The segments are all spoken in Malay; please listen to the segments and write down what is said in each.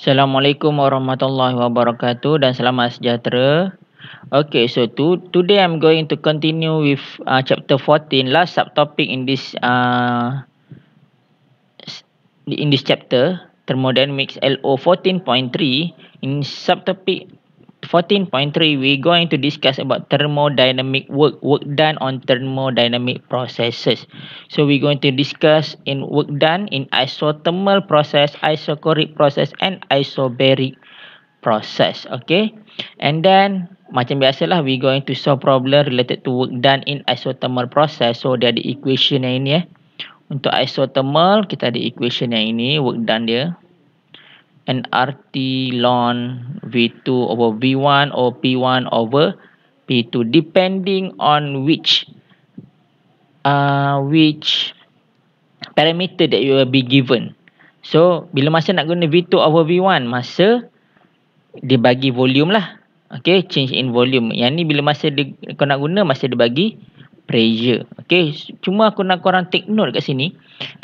Assalamualaikum warahmatullahi wabarakatuh dan selamat sejahtera. Okay, so today I'm going to continue with chapter 14, last subtopic in this chapter, thermodynamics LO 14.3. In subtopic 14.3, we're going to discuss about thermodynamic work done on thermodynamic processes. So we're going to discuss in work done in isothermal process, isochoric process and isobaric process. Okay, and then macam biasalah, we going to solve problem related to work done in isothermal process. So dia ada equation yang ini. Untuk isothermal kita ada equation yang ini, work done dia nRT ln V2 over V1 or P1 over P2 depending on which parameter that you will be given. So bila masa nak guna V2 over V1, masa dia bagi volume lah. Okay, change in volume. Yang ni bila masa kau nak guna, masa dia bagi pressure. Okay, cuma aku nak korang take note kat sini.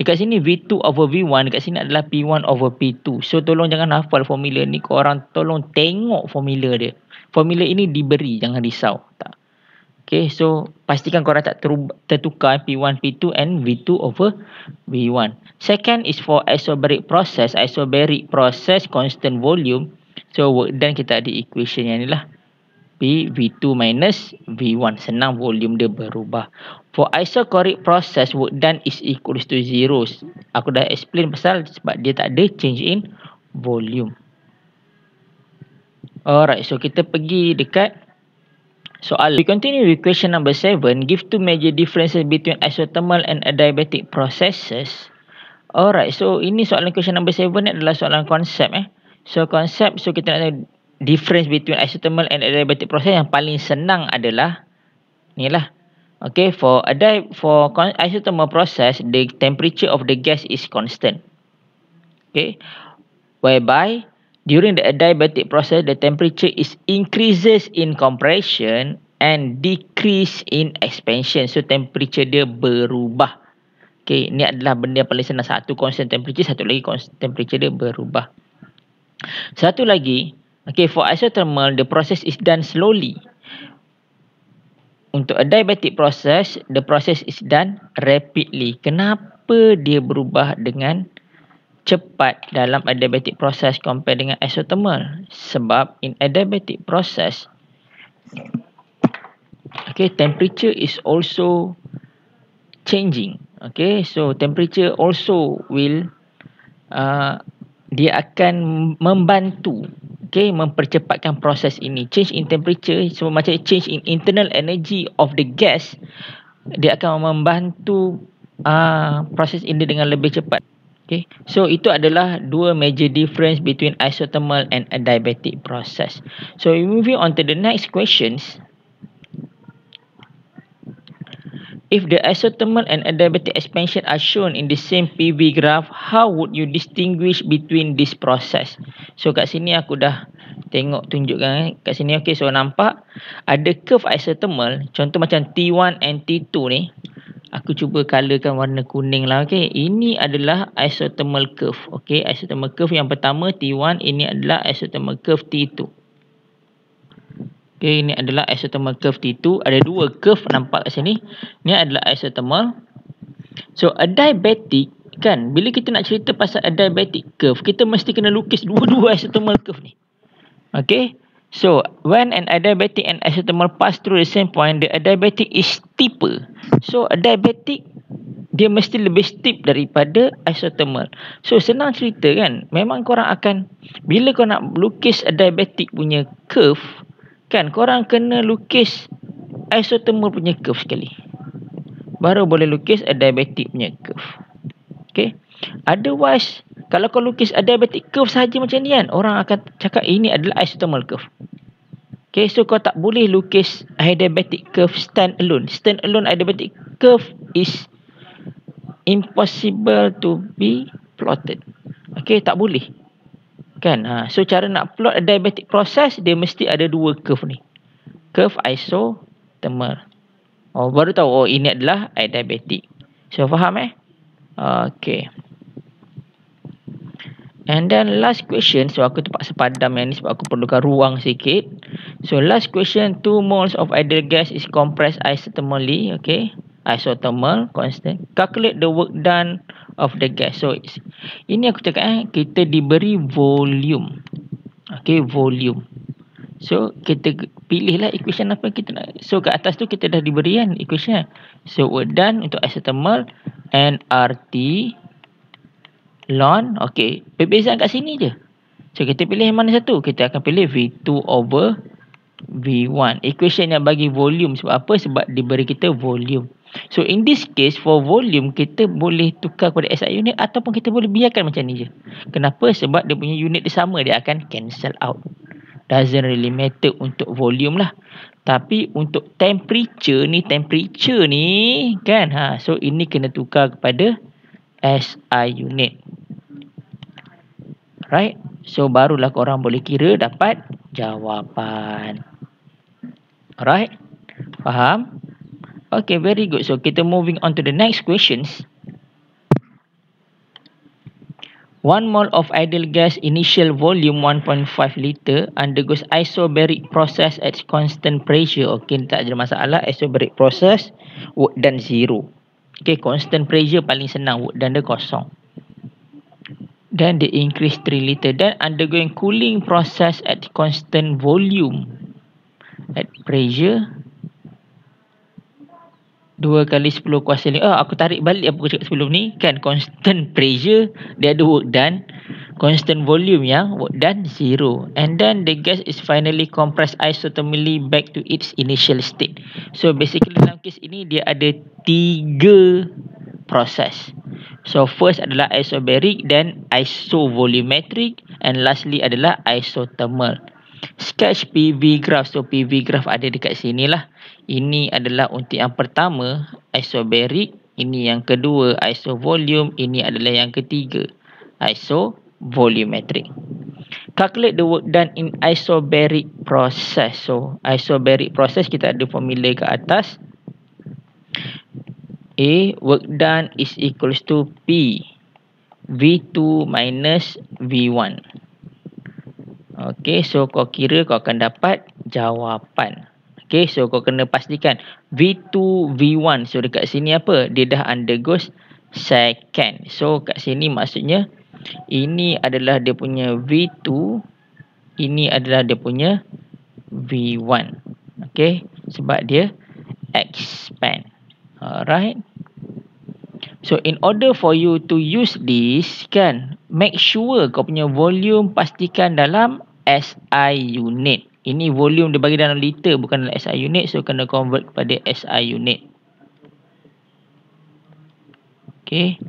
Dekat sini V2 over V1, dekat sini adalah P1 over P2. So tolong jangan hafal formula ni, korang tolong tengok formula dia. Formula ini diberi, jangan risau. Tak. Okay, so pastikan korang tak tertukar P1, P2 and V2 over V1. Second is for isobaric process. Isobaric process constant volume. So work done kita ada equation yang ni lah. P V2 minus V1. Senang, volume dia berubah. For isochoric process, work done is equals to 0. Aku dah explain pasal sebab dia tak ada change in volume. Alright, so kita pergi dekat soal. We continue with question number 7. Give two major differences between isothermal and adiabatic processes. Alright, so ini soalan question number 7 ni adalah soalan konsep. So konsep, so kita nak tahu difference between isothermal and adiabatic process. Yang paling senang adalah ni lah. Okay, for isothermal process, the temperature of the gas is constant. Okay, whereby during the adiabatic process, the temperature is increases in compression and decrease in expansion. So temperature dia berubah. Okay, ni adalah benda yang paling senang. Satu constant temperature, satu lagi constant temperature dia berubah. Satu lagi, okay, for isothermal, the process is done slowly. Untuk adiabatic process, the process is done rapidly. Kenapa dia berubah dengan cepat dalam adiabatic process compare dengan isothermal? Sebab in adiabatic process, okay, temperature is also changing. Okay, so temperature also will dia akan membantu, okay, mempercepatkan proses ini. Change in temperature, so macam change in internal energy of the gas, dia akan membantu proses ini dengan lebih cepat. Okay, so itu adalah dua major difference between isothermal and adiabatic process. So moving on to the next questions. If the isothermal and adiabatic expansion are shown in the same PV graph, how would you distinguish between this process? So kat sini aku dah tengok tunjukkan kat sini. Okay, so nampak ada curve isothermal. Contoh macam T1 and T2 ni. Aku cuba colorkan warna kuning lah. Okay, ini adalah isothermal curve. Okay, isothermal curve yang pertama T1, ini adalah isothermal curve T2. Okay, ini adalah isothermal curve T2. Ada dua curve nampak kat sini. Ini adalah isothermal. So adiabatic kan, bila kita nak cerita pasal adiabatic curve, kita mesti kena lukis dua-dua isothermal curve ni. Okay, so when an adiabatic and isothermal pass through the same point, the adiabatic is steeper. So adiabatic dia mesti lebih steep daripada isothermal. So senang cerita kan, memang korang akan, bila kau nak lukis adiabatic punya curve kan, korang kena lukis isothermal punya curve sekali, baru boleh lukis adiabatic punya curve. Okay, otherwise kalau kau lukis adiabatic curve saja macam ni kan, orang akan cakap ini adalah isothermal curve. Okay, so kau tak boleh lukis adiabatic curve stand alone. Stand alone adiabatic curve is impossible to be plotted. Okay, tak boleh kan. So cara nak plot adiabatic process, dia mesti ada dua curve ni, curve isothermal. Baru tahu ini adalah adiabatic. So faham Okay. And then last question, so aku terpaksa padam yang ni sebab aku perlukan ruang sikit. So last question, 2 moles of ideal gas is compressed isothermally, okay, isothermal constant. Calculate the work done of the gas. So ini aku cakap kita diberi volume, okay, volume. So kita pilihlah equation apa kita nak. So kat atas tu kita dah diberi kan equation. So work done untuk isothermal nRT ln, okey, perbezaan kat sini je. So kita pilih yang mana satu? Kita akan pilih V2 over V1. Equation yang bagi volume sebab apa? Sebab diberi kita volume. So in this case for volume kita boleh tukar kepada SI unit ataupun kita boleh biarkan macam ni je. Kenapa? Sebab dia punya unit dia sama, dia akan cancel out. Doesn't really matter untuk volume lah. Tapi untuk temperature ni kan, so ini kena tukar kepada SI unit. Right? So barulah korang boleh kira dapat jawapan. Alright? Faham? Okay, very good. So kita moving on to the next questions. 1 mole of ideal gas initial volume 1.5 liter undergoes isobaric process at constant pressure. Okay, tak ada masalah. Isobaric process, work done 0. Okay, constant pressure paling senang, work done dia kosong. Then they increase 3 liter. Then undergoing cooling process at constant volume. At pressure 2 kali 10 kuasa 5. Aku tarik balik apa aku cakap sebelum ni. Kan constant pressure dia ada work done. Constant volume yang work done 0. And then the gas is finally compressed isothermally back to its initial state. So basically dalam kes ini dia ada 3 proses. So first adalah isobaric, then isovolumetric, and lastly adalah isothermal. Sketch PV graph. So PV graph ada dekat sini lah. Ini adalah untuk yang pertama isobaric, ini yang kedua isovolume, ini adalah yang ketiga isovolumetric. Calculate the work done in isobaric process. So isobaric process kita ada formula ke atas. A, work done is equals to P V2 minus V1. Okay, so kau kira kau akan dapat jawapan. Okay, so kau kena pastikan V2 V1. So dekat sini apa? Dia dah undergoes second. So kat sini maksudnya ini adalah dia punya V2, ini adalah dia punya V1. Okay, sebab dia expand. Alright. So in order for you to use this kan, make sure kau punya volume pastikan dalam SI unit. Ini volume dia bagi dalam liter bukan dalam SI unit, so kena convert kepada SI unit. Okay,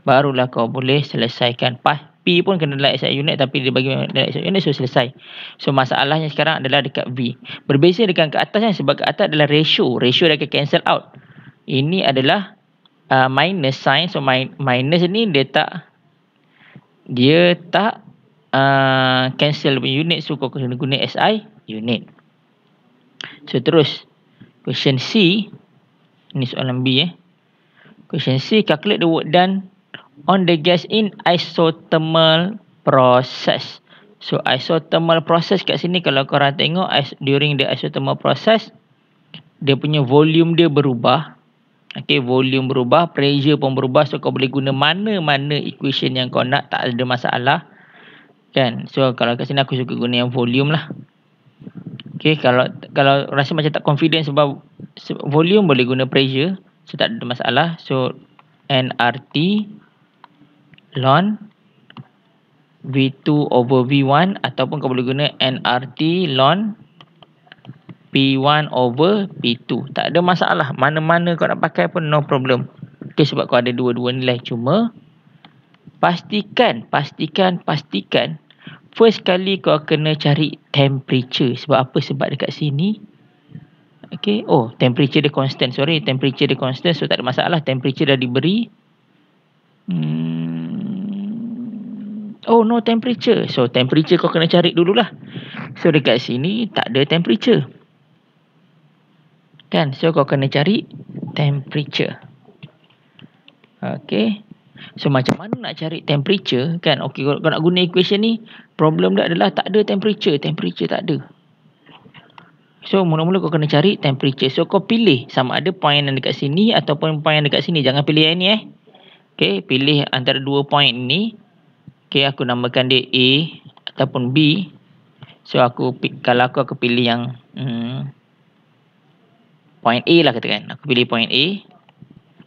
barulah kau boleh selesaikan. P pun kena dalam SI unit tapi dia bagi dalam SI unit, so selesai. So masalahnya sekarang adalah dekat V. Berbeza dengan ke atas kan, sebab ke atas adalah ratio. Ratio dia akan cancel out. Ini adalah minus sign. So minus ni dia tak cancel unit. So kau kena guna SI unit. So terus question C. Ini soalan B Question C, calculate the work done on the gas in isothermal process. So isothermal process kat sini kalau korang tengok during the isothermal process dia punya volume dia berubah. Okay, volume berubah, pressure pun berubah. So kau boleh guna mana-mana equation yang kau nak, tak ada masalah. Kan? So kalau kat sini aku suka guna yang volume lah. Okay, kalau rasa macam tak confident sebab volume, boleh guna pressure. So tak ada masalah. So nRT ln V2 over V1, ataupun kau boleh guna nRT ln P1 over P2. Tak ada masalah. Mana-mana kau nak pakai pun no problem. Okay, sebab kau ada dua-dua nilai. Cuma pastikan first kali kau kena cari temperature. Sebab apa? Sebab dekat sini okay, temperature dia constant. Temperature dia constant, so tak ada masalah. Temperature dah diberi. No temperature. So temperature kau kena cari dululah. So dekat sini tak ada temperature. Kan? So kau kena cari temperature. Okay. So macam mana nak cari temperature kan? Okey, kalau nak guna equation ni, problem dia adalah tak ada temperature tak ada. So mula-mula kau kena cari temperature. So kau pilih sama ada point yang dekat sini ataupun point yang dekat sini. Jangan pilih yang ni Okey, pilih antara dua point ni. Okey, aku namakan dia A ataupun B. So kalau aku pilih yang point A lah katakan. Aku pilih point A.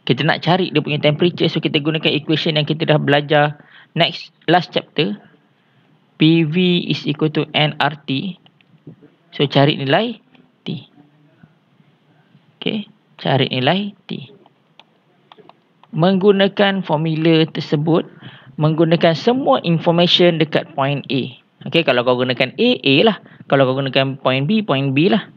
Kita nak cari dia punya temperature. So kita gunakan equation yang kita dah belajar last chapter. PV is equal to nRT. So cari nilai T. Okey, cari nilai T. Menggunakan formula tersebut, menggunakan semua information dekat point A. Okey, kalau kau gunakan A lah. Kalau kau gunakan point B lah.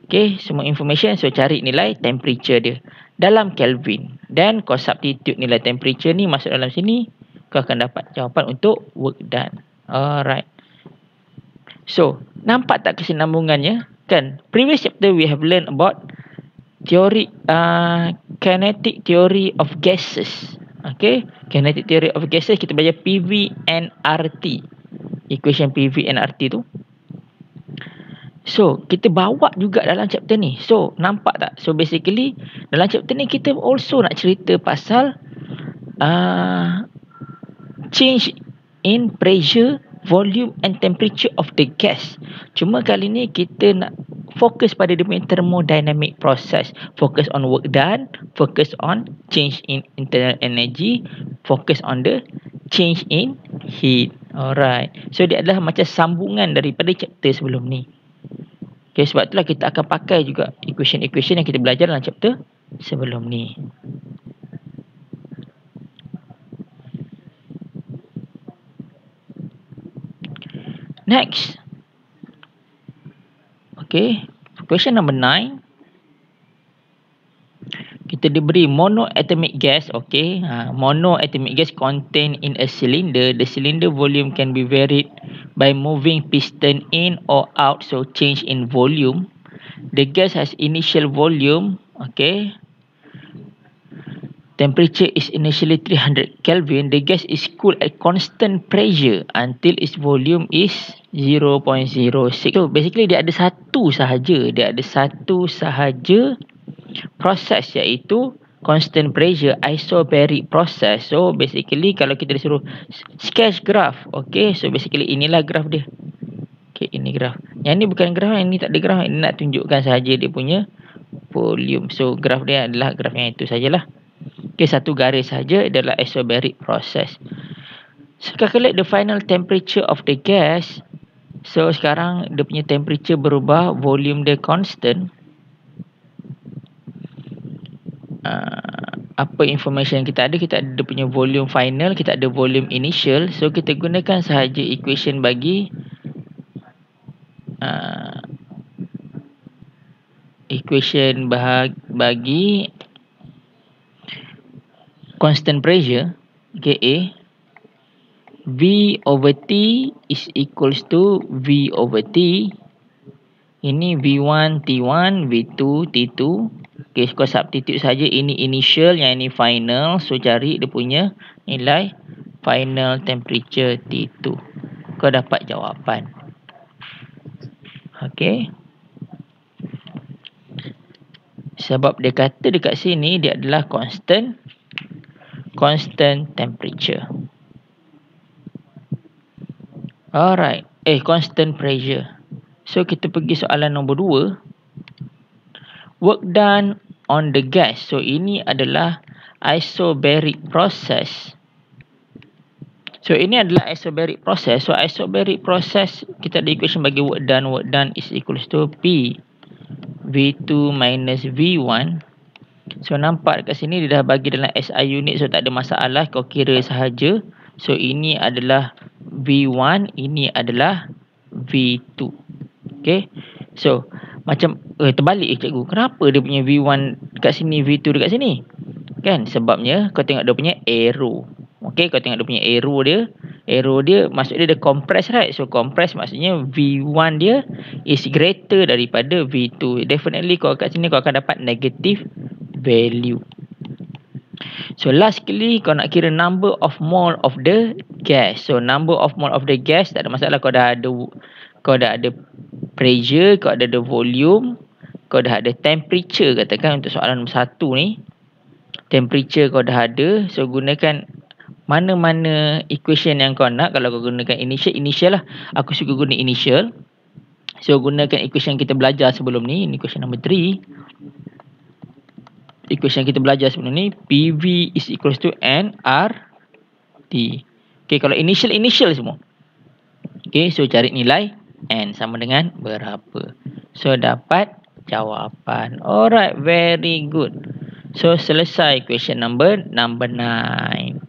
Okey, semua information. So cari nilai temperature dia dalam Kelvin. Dan kau substitute nilai temperature ni masuk dalam sini, kau akan dapat jawapan untuk work done. Alright. So, nampak tak kesinambungannya? Kan? Previous chapter we have learned about theory, kinetic theory of gases. Okay? Kinetic theory of gases, kita belajar PV and RT. Equation PV and RT tu. So, kita bawa juga dalam chapter ni. So, nampak tak? So, basically, dalam chapter ni kita also nak cerita pasal change in pressure, volume and temperature of the gas. Cuma kali ni kita nak fokus pada dia punya thermodynamic process. Focus on work done, focus on change in internal energy, focus on the change in heat. Alright. So dia adalah macam sambungan daripada chapter sebelum ni. Okay, sebab itulah kita akan pakai juga equation-equation yang kita belajar dalam chapter sebelum ni. Next. Okay. Question number 9. Kita diberi monoatomic gas. Okay. Monoatomic gas contained in a cylinder. The cylinder volume can be varied by moving piston in or out. So change in volume. The gas has initial volume. Okay. Temperature is initially 300 Kelvin. The gas is cooled at constant pressure until its volume is 0.06. So basically dia ada satu sahaja. Proses, iaitu constant pressure isobaric process. So basically kalau kita disuruh sketch graph. Okay. So basically inilah graph dia. Okay, ini graph. Yang ni bukan graph. Yang ni tak ada graph. Ini nak tunjukkan sahaja dia punya volume. So graph dia adalah graph yang itu sajalah. Okay, satu garis saja adalah isobaric process. So, calculate the final temperature of the gas. So, sekarang dia punya temperature berubah, volume dia constant. Apa information yang kita ada? Kita ada dia punya volume final, kita ada volume initial. So, kita gunakan sahaja equation bagi bagi constant pressure, okay, A. V over T is equals to V over T. Ini V1 T1, V2 T2. Okay, kau substitute saja. Ini initial, yang ini final. So cari dia punya nilai final temperature T2. Kau dapat jawapan. Okay. Sebab dia kata dekat sini dia adalah constant temperature. Alright. Constant pressure. So kita pergi soalan nombor 2. Work done on the gas. So ini adalah isobaric process. So ini adalah isobaric process. So isobaric process, kita ada equation bagi work done. Work done is equals to P V2 minus V1. So nampak dekat sini dia dah bagi dalam SI unit. So tak ada masalah, kau kira sahaja. So ini adalah V1, ini adalah V2. Okay. So macam terbalik cikgu. Kenapa dia punya V1 dekat sini, V2 dekat sini? Kan sebabnya kau tengok dia punya arrow. Okay, kau tengok dia punya arrow dia. Arrow dia maksud dia compress, right? So compress maksudnya V1 dia is greater daripada V2. Definitely kau kat sini kau akan dapat negative value. So last sekali kau nak kira number of mole of the gas. So number of mole of the gas tak ada masalah, kau dah ada pressure, kau ada volume, kau dah ada temperature. Katakan untuk soalan nombor 1 ni, temperature kau dah ada. So gunakan mana-mana equation yang kau nak. Kalau kau gunakan initial lah, aku suka guna initial. So gunakan equation yang kita belajar sebelum ni. Ini equation number 3. Equation yang kita belajar sebelum ni, PV is equals to nRT. Okay, kalau initial semua. Okay, so cari nilai N sama dengan berapa. So dapat jawapan. Alright, very good. So selesai question number 9.